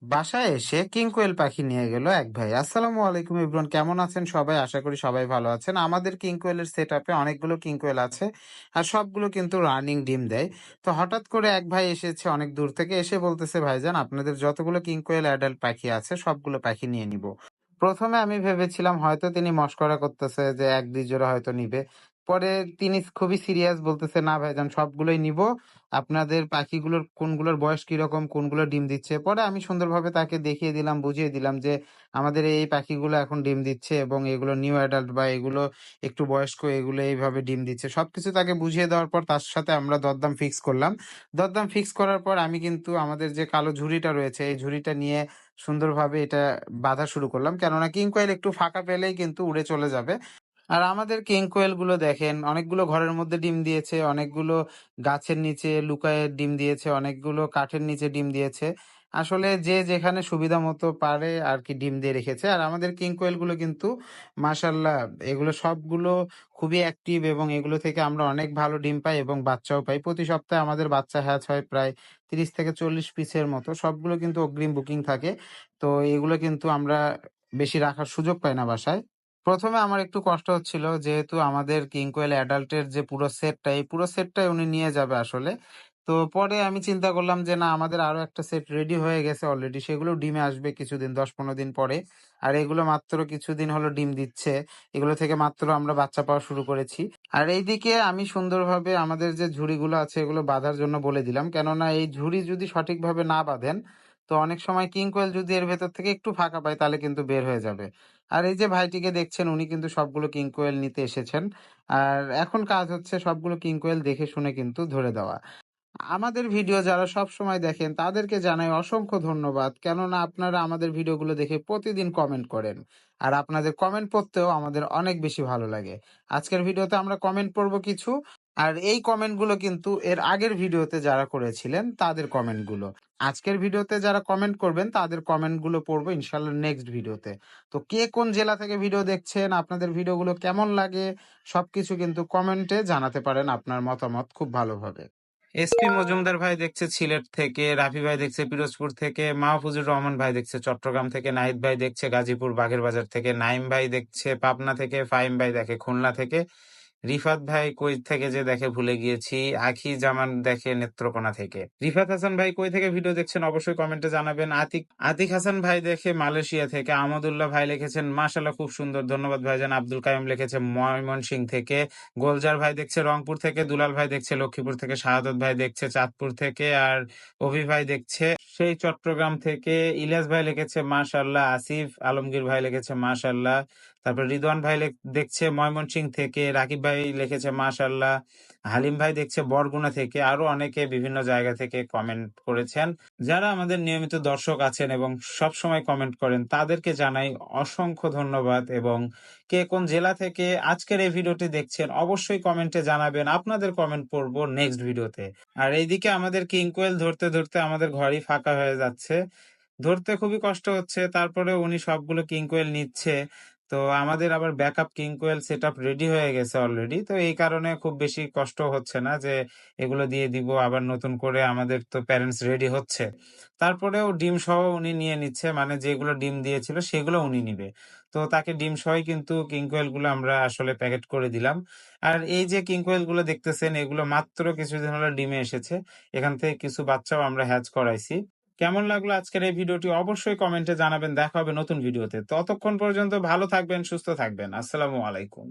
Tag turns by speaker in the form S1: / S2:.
S1: বাসায় এসে কিং কোয়েল পাখি নিয়ে গেল এক ভাই। আসসালামু আলাইকুম এভরিওয়ান, কেমন আছেন সবাই? আশা করি সবাই ভালো আছেন। আমাদের কিং কোয়েলের সেট আপে অনেকগুলো কিং কোয়েল আছে, আর সবগুলো কিন্তু রানিং ডিম দেয়। তো হঠাৎ করে এক ভাই এসেছে অনেক দূর থেকে, এসে বলতেছে, ভাইজান আপনাদের যতগুলো কিং কোয়েল অ্যাডাল্ট পাখি আছে সবগুলো পাখি নিয়ে নিব। প্রথমে আমি ভেবেছিলাম হয়তো তিনি মশকরা করতেছে যে এক দুই জোড়া হয়তো নিবে। পরে তিনি খুবই সিরিয়াস বলতেছে, না ভাইজান সবগুলোই নিব। আপনাদের পাখিগুলোর কোনগুলোর বয়স কিরকম, কোনগুলো ডিম দিচ্ছে। পরে আমি সুন্দরভাবে তাকে দেখিয়ে দিলাম, বুঝিয়ে দিলাম যে আমাদের এই পাখিগুলো এখন ডিম দিচ্ছে এবং এগুলো নিউ অ্যাডাল্ট বা এগুলো একটু বয়স্ক, এগুলো এইভাবে ডিম দিচ্ছে। সবকিছু তাকে বুঝিয়ে দেওয়ার পর তার সাথে আমরা দরদাম ফিক্স করলাম। দরদাম ফিক্স করার পর আমি কিন্তু আমাদের যে কালো ঝুড়িটা রয়েছে এই ঝুড়িটা নিয়ে সুন্দরভাবে এটা বাঁধা শুরু করলাম। কেননা কিং কোয়েল একটু ফাঁকা পেলেই কিন্তু উড়ে চলে যাবে। আর আমাদের কিং কোয়েল গুলো দেখেন, অনেকগুলো ঘরের মধ্যে ডিম দিয়েছে, অনেকগুলো গাছের নিচে লুকায়ে ডিম দিয়েছে, অনেকগুলো কাঠের নিচে ডিম দিয়েছে। আসলে যে যেখানে সুবিধা মতো পারে আর কি ডিম দিয়ে রেখেছে। আর আমাদের কিং কোয়েল গুলো কিন্তু মাশাল্লাহ, এগুলো সবগুলো খুবই অ্যাক্টিভ এবং এগুলো থেকে আমরা অনেক ভালো ডিম পাই এবং বাচ্চাও পাই। প্রতি সপ্তাহে আমাদের বাচ্চা হ্যাচ হয় প্রায় 30 থেকে 40 পিসের মতো। সবগুলো কিন্তু অগ্রিম বুকিং থাকে। তো এগুলো কিন্তু আমরা বেশি রাখার সুযোগ পাই না বাসায়। ১ম এ আমার একটু কষ্ট হচ্ছিল, যেহেতু আমাদের কিং কোয়েল অ্যাডাল্ট এর যে পুরো সেটটা, এই পুরো সেটটাই উনি নিয়ে যাবে আসলে। তো পরে আমি চিন্তা করলাম যে না, আমাদের আরো একটা সেট রেডি হয়ে গেছে অলরেডি। সেগুলোও ডিমে আসবে কিছুদিন, ১০-১৫ দিন পরে। আর এগুলো মাত্র কিছুদিন হলো ডিম দিচ্ছে। এগুলো থেকে মাত্র আমরা বাচ্চা পাওয়া শুরু করেছি। আর এইদিকে আমি সুন্দরভাবে আমাদের যে ঝুড়িগুলো আছে এগুলো বাঁধার জন্য বলে দিলাম। কেননা এই ঝুড়ি যদি সঠিকভাবে না বাঁধেন, তো অনেক সময় কিং কোয়েল যদি এর ভেতর থেকে একটু ফাঁকা পায় তাহলে কিন্তু বের হয়ে যাবে। আর এই যে ভাইটিকে দেখছেন, উনি কিন্তু সবগুলো কিং কোয়েল নিতে এসেছেন। আর এখন কাজ হচ্ছে সবগুলো কিং কোয়েল দেখে শুনে কিন্তু ধরে দেওয়া। আমাদের ভিডিও যারা সবসময় দেখেন তাদেরকে জানাই অসংখ্য ধন্যবাদ। কেননা আপনারা আমাদের ভিডিওগুলো দেখে প্রতিদিন কমেন্ট করেন। আর আপনাদের কমেন্ট পড়তেও আমাদের অনেক বেশি ভালো লাগে। আজকের ভিডিওতে আমরা কমেন্ট পড়ব কিছু। আর এই কমেন্টগুলো কিন্তু এর আগের ভিডিওতে যারা করেছিলেন তাদের কমেন্টগুলো। আজকের ভিডিওতে যারা কমেন্ট করবেন তাদের কমেন্টগুলো পড়বো ইনশাল্লাহ নেক্সট ভিডিওতে। তো কে কোন জেলা থেকে ভিডিও দেখছেন, আপনাদের ভিডিওগুলো কেমন লাগে, সবকিছু কিন্তু কমেন্টে জানাতে পারেন আপনার মতামত খুব ভালোভাবে। এসপি মজুমদার ভাই দেখছে সিলেট থেকে, রাফি ভাই দেখছে পিরোজপুর থেকে, মাহফুজুর রহমান ভাই দেখছে চট্টগ্রাম থেকে, নাহিদ ভাই দেখছে গাজীপুর বাগের বাজার থেকে, নাইম ভাই দেখছে পাবনা থেকে, ফাহিম ভাই দেখে খুলনা থেকে, রিফাত ভাই কই থেকে যে দেখে ভুলে গিয়েছি, আখি জামান দেখে নেত্রকোনা থেকে। রিফাত হাসান ভাই কই থেকে ভিডিও দেখছেন অবশ্যই কমেন্টে জানাবেন। আতিক হাসান ভাই দেখে মালয়েশিয়া থেকে। আমাদুল্লাহ ভাই লিখেছেন মাশাল্লাহ খুব সুন্দর, ধন্যবাদ ভাইজান। আব্দুল কাইম লিখেছে ময়মনসিংহ থেকে। গোলজার ভাই দেখছে রংপুর থেকে, দুলাল ভাই দেখছে লক্ষ্মীপুর থেকে, শাহাদত ভাই দেখছে চাঁদপুর থেকে, আর অভি ভাই দেখছে সেই চট্টগ্রাম থেকে। ইলিয়াস ভাই লিখেছে মাশাল্লাহ, আসিফ আলমগীর ভাই লিখেছে মাশাল্লাহ। তারপর রিদওয়ান ভাই দেখছে ময়মনসিংহ থেকে, রাকিব ভাই লিখেছে মাশাল্লাহ, হালিম ভাই দেখছে বরগুনা থেকে, আরো অনেকে বিভিন্ন জায়গা থেকে কমেন্ট করেছেন। যারা আমাদের নিয়মিত দর্শক আছেন এবং সব সময় কমেন্ট করেন তাদেরকে জানাই অসংখ্য ধন্যবাদ। এবং কে কোন জেলা থেকে আজকের এই ভিডিওটি দেখছেন অবশ্যই কমেন্টে জানাবেন, আপনাদের কমেন্ট পড়বো নেক্সট ভিডিওতে। আর এইদিকে আমাদের কিং কোয়েল ধরতে ধরতে আমাদের ঘরই ফাঁকা হয়ে যাচ্ছে। ধরতে খুবই কষ্ট হচ্ছে, তারপরে উনি সবগুলো কিং কোয়েল নিচ্ছে। তো আমাদের আবার ব্যাকআপ কিং কোয়েল সেট আপ রেডি হয়ে গেছে অলরেডি। তো এই কারণে খুব বেশি কষ্ট হচ্ছে না যে এগুলো দিয়ে দিব আবার নতুন করে, আমাদের তো প্যারেন্টস রেডি হচ্ছে। তারপরেও ডিম সহ উনি নিয়ে নিচ্ছে, মানে যেগুলো ডিম দিয়েছিল সেগুলো উনি নিবে। তো তাকে ডিম সহই কিন্তু কিং কোয়েল গুলো আমরা আসলে প্যাকেট করে দিলাম। আর এই যে কিং কোয়েল গুলো দেখতেছেন এগুলো মাত্র কিছুদিন হলো ডিমে এসেছে। এখান থেকে কিছু বাচ্চাও আমরা হ্যাচ করাইছি। কেমন লাগলো আজকের এই ভিডিওটি অবশ্যই কমেন্টে জানাবেন। দেখা হবে নতুন ভিডিওতে। ততক্ষণ পর্যন্ত ভালো থাকবেন, সুস্থ থাকবেন। আসসালামু আলাইকুম।